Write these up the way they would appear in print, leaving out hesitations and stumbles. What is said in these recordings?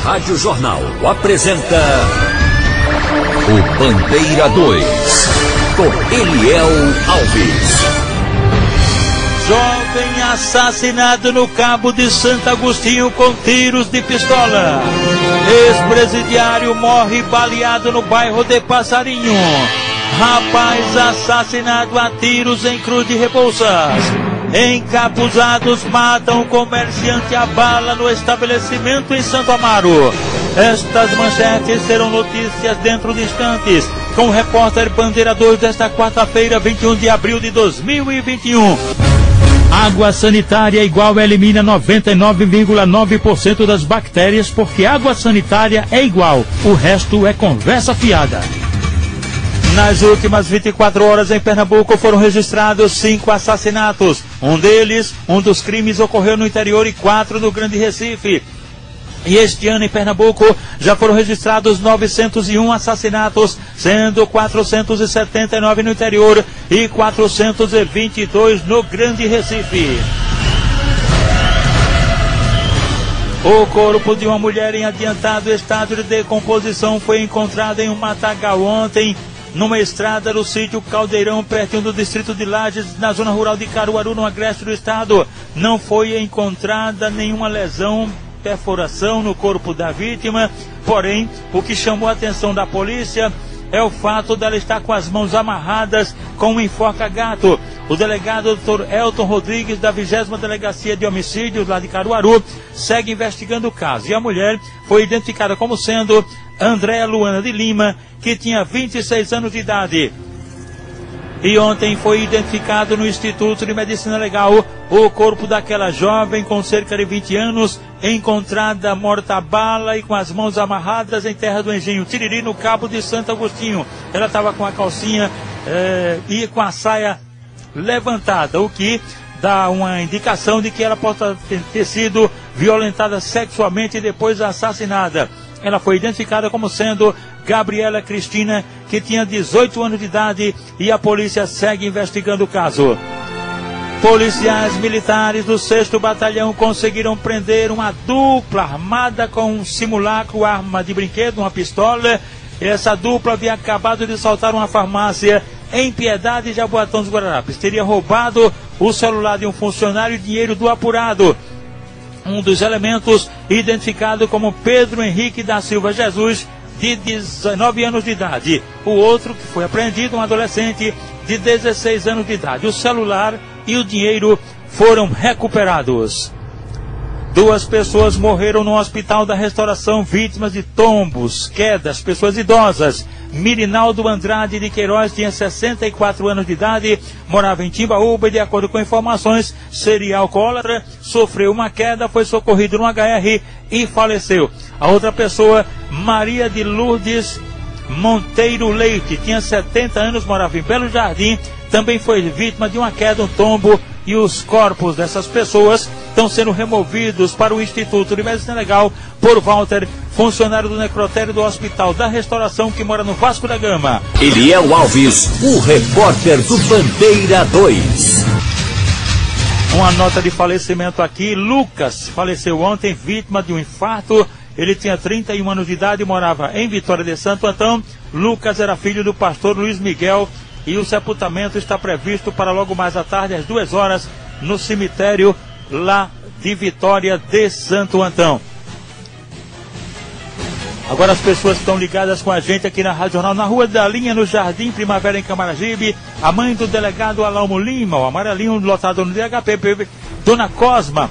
Rádio Jornal apresenta o Bandeira 2, com Eliel Alves. Jovem assassinado no Cabo de Santo Agostinho com tiros de pistola. Ex-presidiário morre baleado no bairro de Passarinho. Rapaz assassinado a tiros em Cruz de Rebouças. Encapuzados matam comerciante a bala no estabelecimento em Santo Amaro. Estas manchetes serão notícias dentro de instantes, com o repórter Bandeira 2 desta quarta-feira, 21 de abril de 2021. Água sanitária igual elimina 99,9% das bactérias, porque água sanitária é igual, o resto é conversa fiada. Nas últimas 24 horas em Pernambuco foram registrados 5 assassinatos. Um dos crimes ocorreu no interior e 4 no Grande Recife. E este ano em Pernambuco já foram registrados 901 assassinatos, sendo 479 no interior e 422 no Grande Recife. O corpo de uma mulher em adiantado estado de decomposição foi encontrado em um matagal ontem, numa estrada do sítio Caldeirão, perto do distrito de Lages, na zona rural de Caruaru, no agreste do estado. Não foi encontrada nenhuma lesão, perfuração no corpo da vítima, porém, o que chamou a atenção da polícia é o fato dela estar com as mãos amarradas com um enforca-gato. O delegado Dr. Elton Rodrigues, da 20ª Delegacia de Homicídios, lá de Caruaru, segue investigando o caso. E a mulher foi identificada como sendo Andréa Luana de Lima, que tinha 26 anos de idade. E ontem foi identificado no Instituto de Medicina Legal o corpo daquela jovem com cerca de 20 anos, encontrada morta a bala e com as mãos amarradas em terra do Engenho Tiriri, no Cabo de Santo Agostinho. Ela estava com a calcinha e com a saia levantada, o que dá uma indicação de que ela possa ter sido violentada sexualmente e depois assassinada. Ela foi identificada como sendo Gabriela Cristina, que tinha 18 anos de idade, e a polícia segue investigando o caso. Policiais militares do 6º Batalhão conseguiram prender uma dupla armada com um simulacro, arma de brinquedo, uma pistola. Essa dupla havia acabado de assaltar uma farmácia em Piedade, Jaboatão dos Guararapes. Teria roubado o celular de um funcionário e dinheiro do apurado. Um dos elementos, identificado como Pedro Henrique da Silva Jesus, de 19 anos de idade. O outro, que foi apreendido, um adolescente de 16 anos de idade. O celular e o dinheiro foram recuperados. 2 pessoas morreram no Hospital da Restauração, vítimas de tombos, quedas, pessoas idosas. Mirinaldo Andrade de Queiroz tinha 64 anos de idade, morava em Timbaúba e, de acordo com informações, seria alcoólatra, sofreu uma queda, foi socorrido no HR e faleceu. A outra pessoa, Maria de Lourdes Monteiro Leite, tinha 70 anos, morava em Belo Jardim, também foi vítima de uma queda, um tombo, e os corpos dessas pessoas estão sendo removidos para o Instituto de Medicina Legal por Walter, funcionário do necrotério do Hospital da Restauração, que mora no Vasco da Gama. Eliel Alves, o repórter do Bandeira 2. Uma nota de falecimento aqui. Lucas faleceu ontem, vítima de um infarto. Ele tinha 31 anos de idade e morava em Vitória de Santo Antão. Lucas era filho do pastor Luiz Miguel e o sepultamento está previsto para logo mais à tarde, às 2 horas, no cemitério lá de Vitória de Santo Antão. Agora as pessoas estão ligadas com a gente aqui na Rádio Jornal, na Rua da Linha, no Jardim Primavera, em Camaragibe. A mãe do delegado Alaumo Lima, o amarelinho lotado no DHP, Dona Cosma,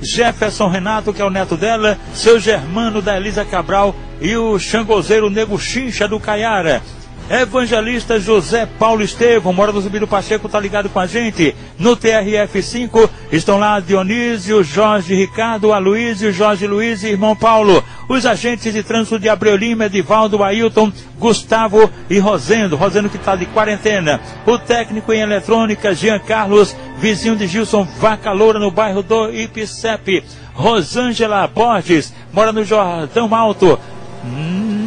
Jefferson Renato, que é o neto dela, seu Germano da Elisa Cabral e o xangozeiro Nego Chincha do Caiara. Evangelista José Paulo Estevão, mora no Zumbi do Pacheco, está ligado com a gente. No TRF5 estão lá Dionísio, Jorge Ricardo, Aloísio, Jorge Luiz e irmão Paulo. Os agentes de trânsito de Abreu Lima, Edivaldo, Ailton, Gustavo e Rosendo que está de quarentena. O técnico em eletrônica, Jean Carlos, vizinho de Gilson Vaca Loura, no bairro do Ipicep. Rosângela Borges, mora no Jordão Alto.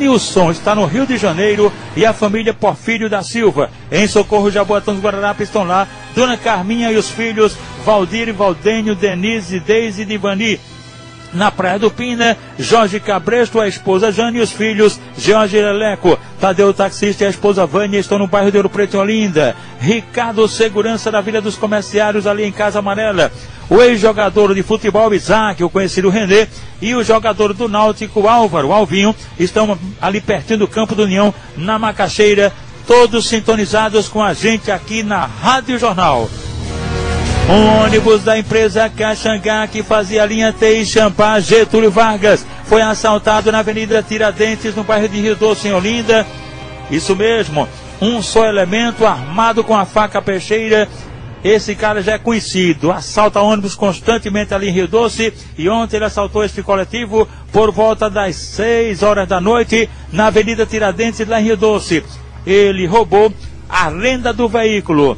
Nilson está no Rio de Janeiro e a família Porfírio da Silva, em Socorro, Jaboatão dos Guararapes, estão lá. Dona Carminha e os filhos Valdir e Valdênio, Denise, Deise e Divani. na Praia do Pina, Jorge Cabresto, a esposa Jane e os filhos Jorge Leleco. Tadeu, taxista, e a esposa Vânia estão no bairro de Ouro Preto, em Olinda. Ricardo, segurança da Vila dos Comerciários, ali em Casa Amarela. O ex-jogador de futebol Isaac, o conhecido René, e o jogador do Náutico Álvaro, o Alvinho, estão ali pertinho do Campo do União, na Macaxeira, todos sintonizados com a gente aqui na Rádio Jornal. Um ônibus da empresa Caxangá, que fazia a linha Teixampá Getúlio Vargas, foi assaltado na Avenida Tiradentes, no bairro de Rio Doce, em Olinda. Isso mesmo, um só elemento armado com a faca peixeira. Esse cara já é conhecido, assalta ônibus constantemente ali em Rio Doce, e ontem ele assaltou este coletivo por volta das 6 horas da noite na Avenida Tiradentes, lá em Rio Doce. Ele roubou a renda do veículo.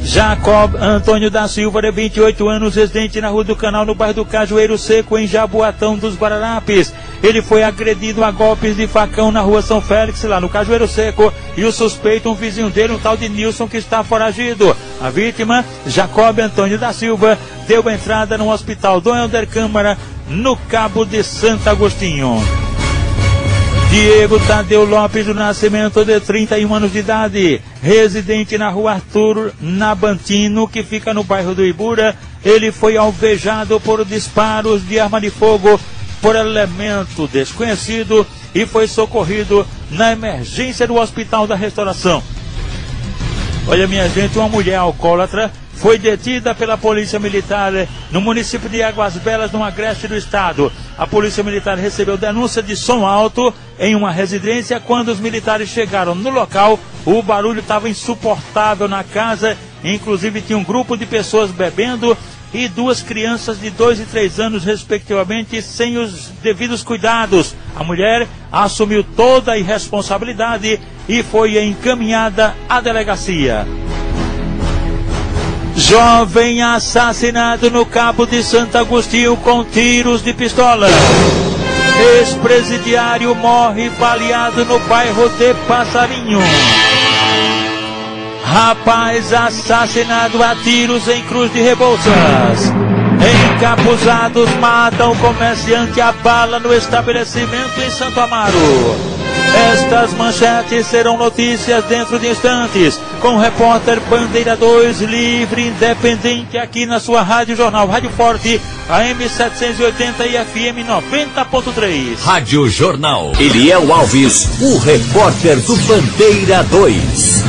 Jacob Antônio da Silva, de 28 anos, residente na Rua do Canal, no bairro do Cajueiro Seco, em Jaboatão dos Guararapes. Ele foi agredido a golpes de facão na Rua São Félix, lá no Cajueiro Seco, e o suspeito, um vizinho dele, um tal de Nilson, que está foragido. A vítima, Jacob Antônio da Silva, deu entrada no Hospital Dom Helder Câmara, no Cabo de Santo Agostinho. Diego Tadeu Lopes do Nascimento, de 31 anos de idade, residente na Rua Arthur Nabantino, que fica no bairro do Ibura. Ele foi alvejado por disparos de arma de fogo por elemento desconhecido e foi socorrido na emergência do Hospital da Restauração. Olha, minha gente, uma mulher alcoólatra foi detida pela Polícia Militar no município de Águas Belas, no agreste do estado. A Polícia Militar recebeu denúncia de som alto em uma residência. Quando os militares chegaram no local, o barulho estava insuportável na casa. Inclusive tinha um grupo de pessoas bebendo e duas crianças de 2 e 3 anos, respectivamente, sem os devidos cuidados. A mulher assumiu toda a irresponsabilidade e foi encaminhada à delegacia. Jovem assassinado no Cabo de Santo Agostinho com tiros de pistola. Ex-presidiário morre baleado no bairro de Passarinho. Rapaz assassinado a tiros em Cruz de Rebouças. Encapuzados matam comerciante a bala no estabelecimento em Santo Amaro. Estas manchetes serão notícias dentro de instantes, com o repórter Bandeira 2, livre, independente, aqui na sua Rádio Jornal, Rádio Forte, AM 780 e FM 90.3. Rádio Jornal. Eliel Alves, o repórter do Bandeira 2.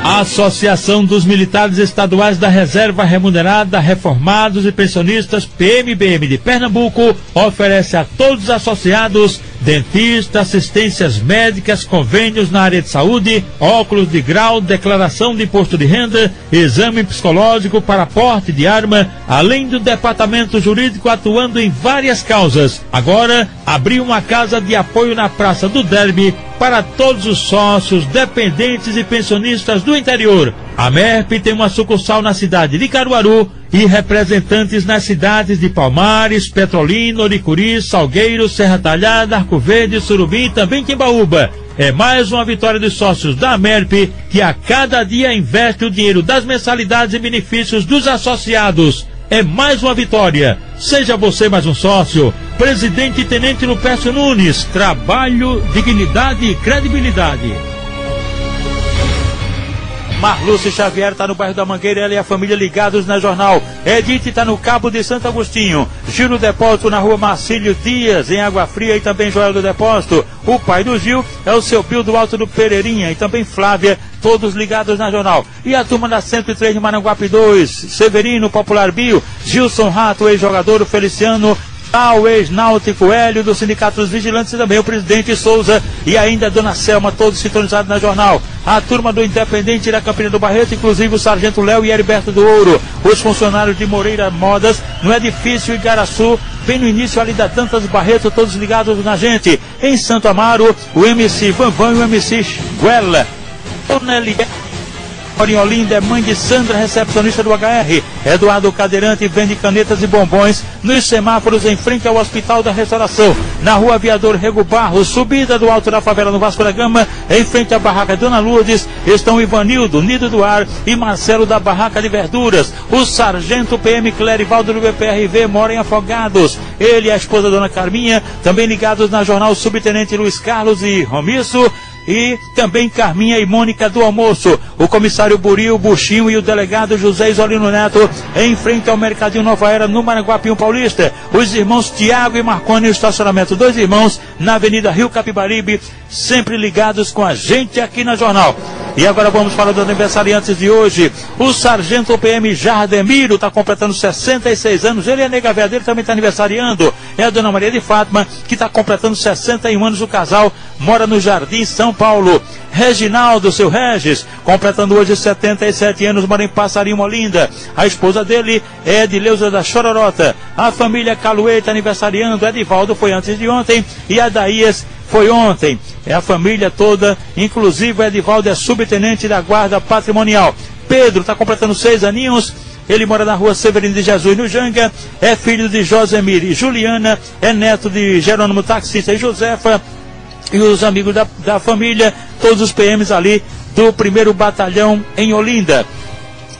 A Associação dos Militares Estaduais da Reserva Remunerada, Reformados e Pensionistas, PMBM de Pernambuco, oferece a todos os associados dentistas, assistências médicas, convênios na área de saúde, óculos de grau, declaração de imposto de renda, exame psicológico para porte de arma, além do departamento jurídico atuando em várias causas. Agora, abriu uma casa de apoio na Praça do Derby para todos os sócios, dependentes e pensionistas do interior. A MERP tem uma sucursal na cidade de Caruaru e representantes nas cidades de Palmares, Petrolina, Oricuri, Salgueiro, Serra Talhada, Arco Verde, Surubim e também Timbaúba. É mais uma vitória dos sócios da MERP, que a cada dia investe o dinheiro das mensalidades e benefícios dos associados. É mais uma vitória. Seja você mais um sócio. Presidente Tenente Lupércio Nunes. Trabalho, dignidade e credibilidade. Marlúcio Xavier está no bairro da Mangueira, ela e a família ligados na Jornal. Edith está no Cabo de Santo Agostinho. Gil do Depósito na Rua Marcílio Dias, em Água Fria, e também Joel do Depósito. O pai do Gil é o seu Bill do Alto do Pereirinha, e também Flávia, todos ligados na Jornal. E a turma da 103 de Maranguape 2, Severino, Popular Bio, Gilson Rato, ex-jogador, o Feliciano, ao ex-náutico Hélio, do Sindicato dos Vigilantes, e também o presidente Souza e ainda a dona Selma, todos sintonizados na Jornal. A turma do Independente da Campina do Barreto, inclusive o Sargento Léo e Heriberto do Ouro. Os funcionários de Moreira Modas, no Edifício Igaraçu, bem no início ali da Dantas Barreto, todos ligados na gente. Em Santo Amaro, o MC Vanvan e o MC Guela. Em Olinda é mãe de Sandra, recepcionista do HR. Eduardo Cadeirante vende canetas e bombons nos semáforos em frente ao Hospital da Restauração. Na rua Aviador Rego Barros, subida do Alto da Favela no Vasco da Gama, em frente à barraca Dona Lourdes, estão Ivanildo, Nido do Ar e Marcelo da Barraca de Verduras. O sargento PM Clerivaldo do BPRV mora em Afogados. Ele e a esposa Dona Carminha, também ligados na jornal Subtenente Luiz Carlos e Romisso. E também Carminha e Mônica do Almoço. O comissário Buril, Buchinho e o delegado José Isolino Neto em frente ao Mercadinho Nova Era no Maranguapinho Paulista. Os irmãos Tiago e Marconi no estacionamento. Dois irmãos na Avenida Rio Capibaribe, sempre ligados com a gente aqui na Jornal. E agora vamos falar dos aniversariantes de hoje. O sargento PM Jardemiro está completando 66 anos. Ele e a nega véia dele também está aniversariando. É a dona Maria de Fátima, que está completando 61 anos. O casal mora no Jardim São Paulo. Reginaldo, seu Regis, completando hoje 77 anos, mora em Passarinho, Olinda. A esposa dele é Edileuza da Chororota. A família Caluê está aniversariando. Edivaldo foi antes de ontem e a Daías foi ontem. É a família toda, inclusive o Edivaldo é subtenente da Guarda Patrimonial. Pedro está completando 6 aninhos. Ele mora na rua Severino de Jesus, no Janga. É filho de Josemir e Juliana. É neto de Jerônimo Taxista e Josefa. E os amigos da família, todos os PMs ali do 1º Batalhão em Olinda.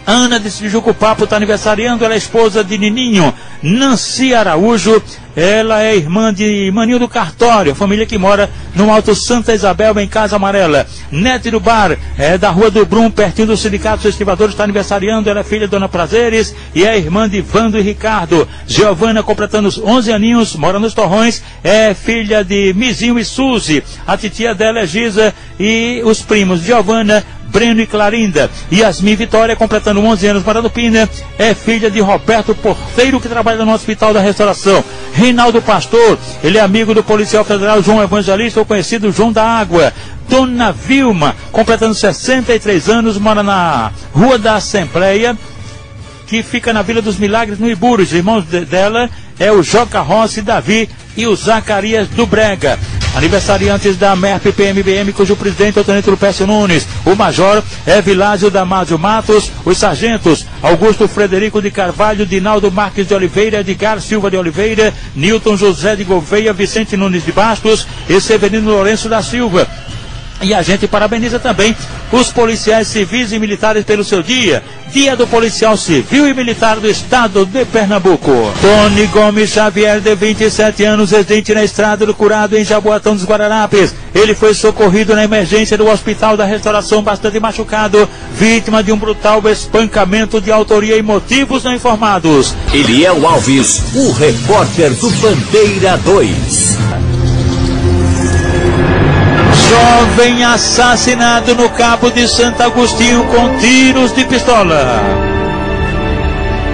Ana de Jucupapo está aniversariando, ela é esposa de Nininho. Nancy Araújo, ela é irmã de Maninho do Cartório, família que mora no Alto Santa Isabel, em Casa Amarela. Nete do Bar, é da Rua do Brum, pertinho do Sindicato dos Estivadores, está aniversariando, ela é filha de Dona Prazeres e é irmã de Vando e Ricardo. Giovana, completando 11 aninhos, mora nos Torrões, é filha de Mizinho e Suzy. A titia dela é Giza e os primos Giovana, Breno e Clarinda. Yasmin Vitória, completando 11 anos, mora no Pina, é filha de Roberto Porteiro, que trabalha no Hospital da Restauração. Reinaldo Pastor, ele é amigo do policial federal João Evangelista, ou conhecido João da Água. Dona Vilma, completando 63 anos, mora na Rua da Assembleia, que fica na Vila dos Milagres, no Iburus. Os irmãos dela é o Joca Rossi, Davi e o Zacarias do Brega. Aniversariantes da MERP PMBM, cujo presidente é o tenente Lupécio Nunes. O major é Vilásio Damásio Matos. Os sargentos Augusto Frederico de Carvalho, Dinaldo Marques de Oliveira, Edgar Silva de Oliveira, Nilton José de Gouveia, Vicente Nunes de Bastos e Severino Lourenço da Silva. E a gente parabeniza também os policiais civis e militares pelo seu dia. Dia do Policial Civil e Militar do Estado de Pernambuco. Tony Gomes Xavier, de 27 anos, residente na Estrada do Curado, em Jaboatão dos Guararapes. Ele foi socorrido na emergência do Hospital da Restauração, bastante machucado, vítima de um brutal espancamento de autoria e motivos não informados. Eliel Alves, o repórter do Bandeira 2. Jovem assassinado no Cabo de Santo Agostinho com tiros de pistola.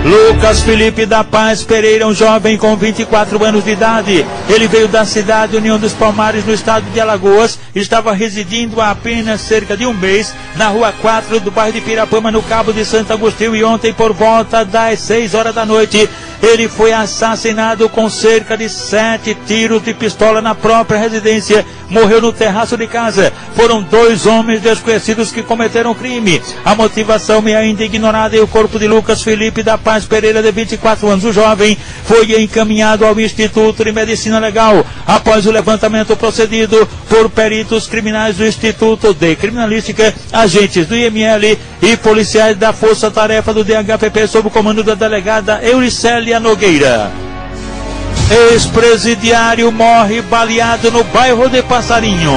Lucas Felipe da Paz Pereira, um jovem com 24 anos de idade. Ele veio da cidade União dos Palmares, no estado de Alagoas. Estava residindo há apenas cerca de um mês na rua 4 do bairro de Pirapama, no Cabo de Santo Agostinho. E ontem, por volta das 6 horas da noite, ele foi assassinado com cerca de 7 tiros de pistola na própria residência. Morreu no terraço de casa. Foram 2 homens desconhecidos que cometeram o crime. A motivação é ainda ignorada e o corpo de Lucas Felipe da Paz Pereira, de 24 anos, o jovem, foi encaminhado ao Instituto de Medicina Legal. Após o levantamento procedido por peritos criminais do Instituto de Criminalística, agentes do IML e policiais da Força Tarefa do DHPP, sob o comando da delegada Euricélia Nogueira. Ex-presidiário morre baleado no bairro de Passarinho.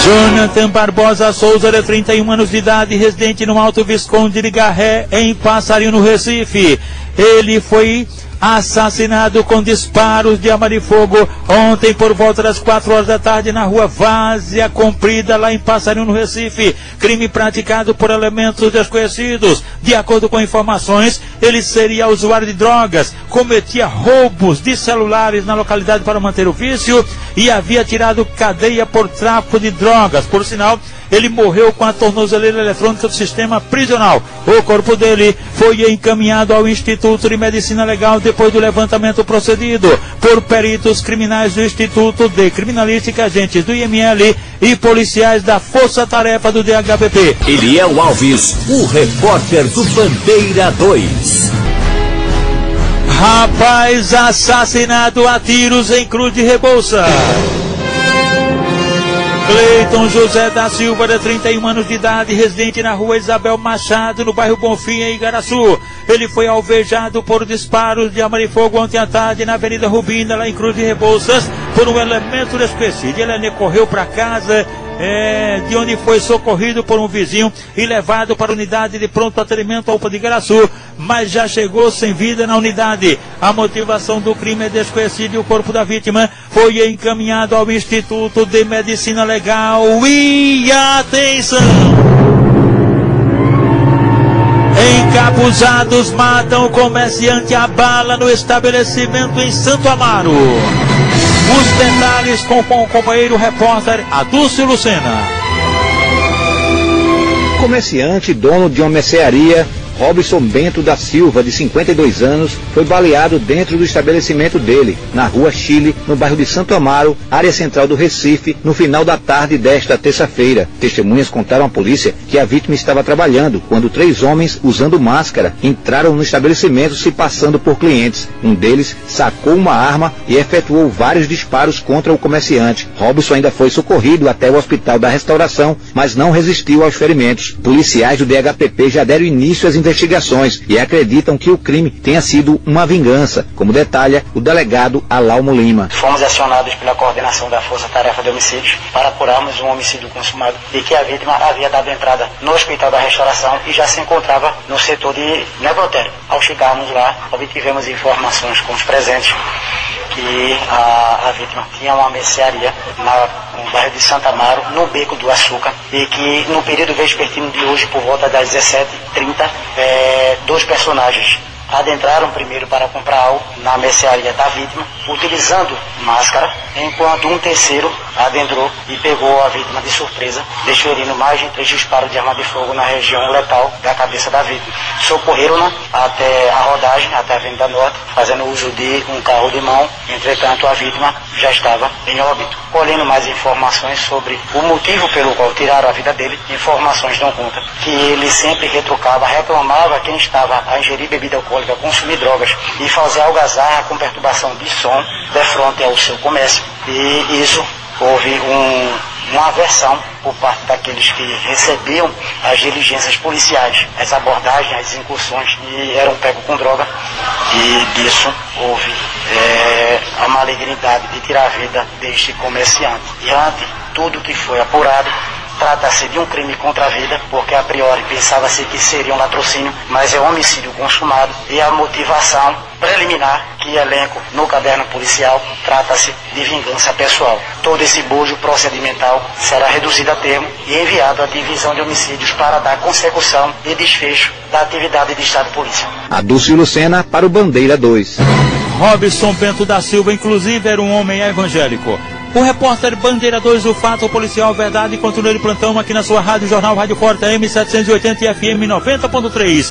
Jonathan Barbosa Souza, de 31 anos de idade, residente no Alto Visconde de Garré, em Passarinho, no Recife. Ele foi assassinado com disparos de arma de fogo ontem por volta das 4 horas da tarde na rua Várzea Comprida, lá em Passarinho, no Recife. Crime praticado por elementos desconhecidos. De acordo com informações, ele seria usuário de drogas, cometia roubos de celulares na localidade para manter o vício e havia tirado cadeia por tráfico de drogas. Por sinal, ele morreu com a tornozeleira eletrônica do sistema prisional. O corpo dele foi encaminhado ao Instituto de Medicina Legal depois do levantamento procedido por peritos criminais do Instituto de Criminalística, agentes do IML e policiais da Força Tarefa do DHPP. Eliel Alves, o repórter do Bandeira 2. Rapaz assassinado a tiros em Cruz de Rebouças. Cleiton José da Silva, de 31 anos de idade, residente na rua Isabel Machado, no bairro Bonfim, em Igaraçu. Ele foi alvejado por disparos de arma de fogo ontem à tarde na Avenida Rubina, lá em Cruz de Rebouças, por um elemento desconhecido. Ele correu para casa, de onde foi socorrido por um vizinho e levado para a unidade de pronto atendimento à UPA de Igaraçu, mas já chegou sem vida na unidade. A motivação do crime é desconhecida e o corpo da vítima foi encaminhado ao Instituto de Medicina Legal. E atenção! Encapuzados matam o comerciante a bala no estabelecimento em Santo Amaro. Os detalhes com o companheiro repórter Adúcio Lucena. O comerciante, dono de uma mercearia, Robson Bento da Silva, de 52 anos, foi baleado dentro do estabelecimento dele, na rua Chile, no bairro de Santo Amaro, área central do Recife, no final da tarde desta terça-feira. Testemunhas contaram à polícia que a vítima estava trabalhando quando 3 homens, usando máscara, entraram no estabelecimento se passando por clientes. Um deles sacou uma arma e efetuou vários disparos contra o comerciante. Robson ainda foi socorrido até o Hospital da Restauração, mas não resistiu aos ferimentos. Policiais do DHPP já deram início às investigações e acreditam que o crime tenha sido uma vingança, como detalha o delegado Alalmo Lima. Fomos acionados pela coordenação da Força Tarefa de Homicídios para apurarmos um homicídio consumado e que a vítima havia dado entrada no Hospital da Restauração e já se encontrava no setor de necrotério. Ao chegarmos lá, obtivemos informações com os presentes que a vítima tinha uma mercearia no bairro de Santo Amaro, no Beco do Açúcar, e que no período vespertino de hoje, por volta das 17h30, 2 personagens adentraram primeiro para comprar algo na mercearia da vítima, utilizando máscara, enquanto um terceiro adentrou e pegou a vítima de surpresa, desferindo mais de 3 disparos de arma de fogo na região letal da cabeça da vítima. Socorreram-na até a rodagem, até a Avenida Norte, fazendo uso de um carro de mão. Entretanto, a vítima já estava em óbito. Colhendo mais informações sobre o motivo pelo qual tiraram a vida dele, informações dão conta que ele sempre retrucava, reclamava quem estava a ingerir bebida alcoólica, consumir drogas e fazer algazarra com perturbação de som de frente ao seu comércio. E isso houve uma aversão por parte daqueles que recebiam as diligências policiais, as abordagens, as incursões, e eram pegos com droga, e disso houve a malignidade de tirar a vida deste comerciante. E ante tudo que foi apurado, trata-se de um crime contra a vida, porque a priori pensava-se que seria um latrocínio, mas é um homicídio consumado, e a motivação preliminar que elenco no caderno policial trata-se de vingança pessoal. Todo esse bojo procedimental será reduzido a termo e enviado à divisão de homicídios para dar consecução e desfecho da atividade de Estado de Polícia. Adúcio Lucena para o Bandeira 2. Robson Bento da Silva, inclusive, era um homem evangélico. O repórter Bandeira 2, o fato policial, verdade, continua de plantão aqui na sua Rádio Jornal Rádio Forte, AM 780 e FM 90.3.